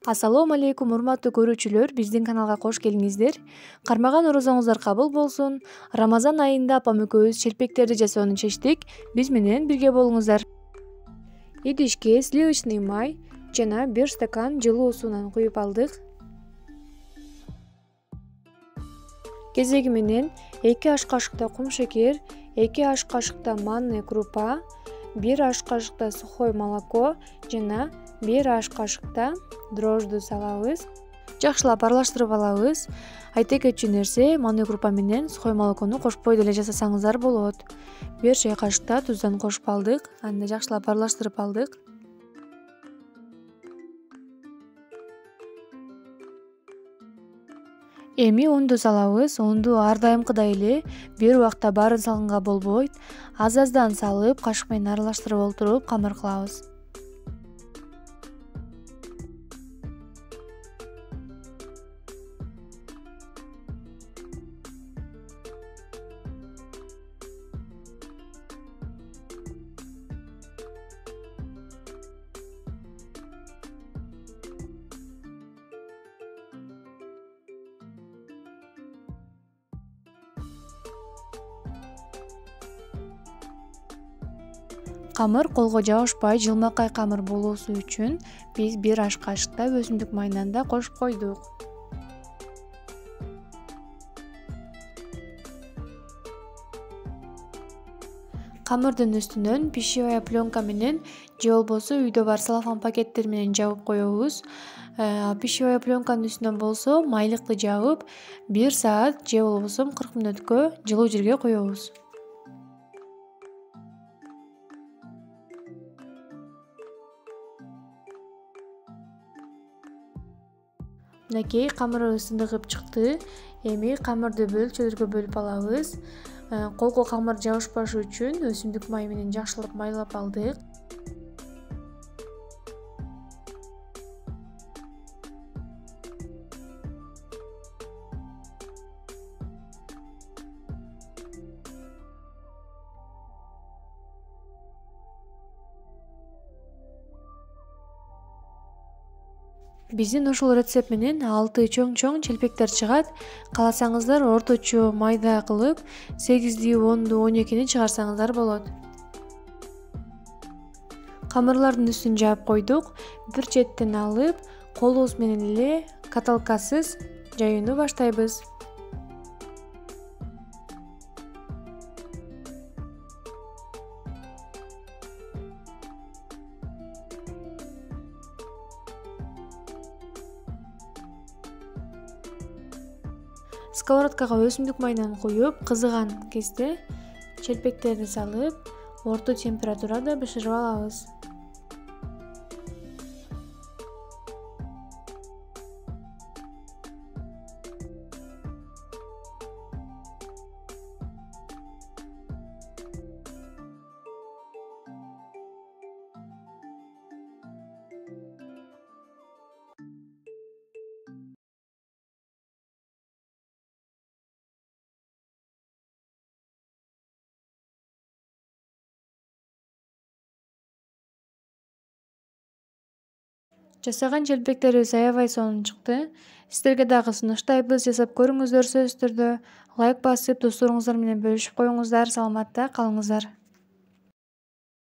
Ассалому алейкум, урматтуу көрүүчүлөр, биздин каналга кош келиңиздер. Кармаган орозоңуздар кабыл болсун. Рамазан айында апам экөөбүз шелпектерди жасоону чечтик. Биз менен бирге болуңуздар. Идишке сливочный май жана 1 стакан жылуу суунан куюп алдык. Кезеги менен 2 аш кашыкта кум шекер, 2 аш кашыкта манная крупа, 1 аш кашыкта сухой молоко жана 1 аш кашыкта дрожжду салабыз. Жакшылап аралаштырып алабыз. Айта кетчү нерсе, манная крупа менен сухой молокону кошпой деле жасасаңыздар болот. 1 чай кашыкта туздан кошуп алдык, анда жакшылап аралаштырып алдык. Эми унду салабыз. Унду ар дайымкыдай эле бир убакта баарын салганга болбойт. Аз-аздан салып, кашык менен аралаштырып олтуруп камыр кылабыз. Камыр колго жабышпай жылмакай камыр болуусу үчүн биз 1 аш кашыкта өсүмдүк майынан да кошуп койдук. Камырдын үстүнөн пищевая пленка менен же болбосо үйдө бар салафан пакеттер менен жабып коебуз. Пищевая пленканын үстүнөн болсо майлыкты жабып 1 саат же болбосо 40 мүнөткө жылуу жерге коебуз. Мынакей камырыбыз ындыгып чыкты. Эми камырды бөлчөлөргө бөлүп алабыз. Колго камыр жабышпашы үчүн өсүмдүк май менен жакшылап майлап алдык. Биздин ушул рецепт менен 6 чоң челпектер чыгат. Кааласаңыздар орточо майда кылып 8ди, 10ду, 12ни чыгарсаңыздар болот. Камырлардын үстүн жаап койдук. Бир четтен алып, колубуз менен эле каталкасыз жаюуну баштайбыз. Сковородкага өсүмдүк майынан куюп, кызыган кезде челпектерди салып, орто температурада бышырып алабыз. Жасаган челпектерибиз аябай сонун чыкты. Сиздерге дагы сунуштайбыз, жасап көрүңүздөр сөзсүз түрдө. Лайк басып, досторуңуздар менен бөлүшүп коюңуздар. Саламатта калыңыздар.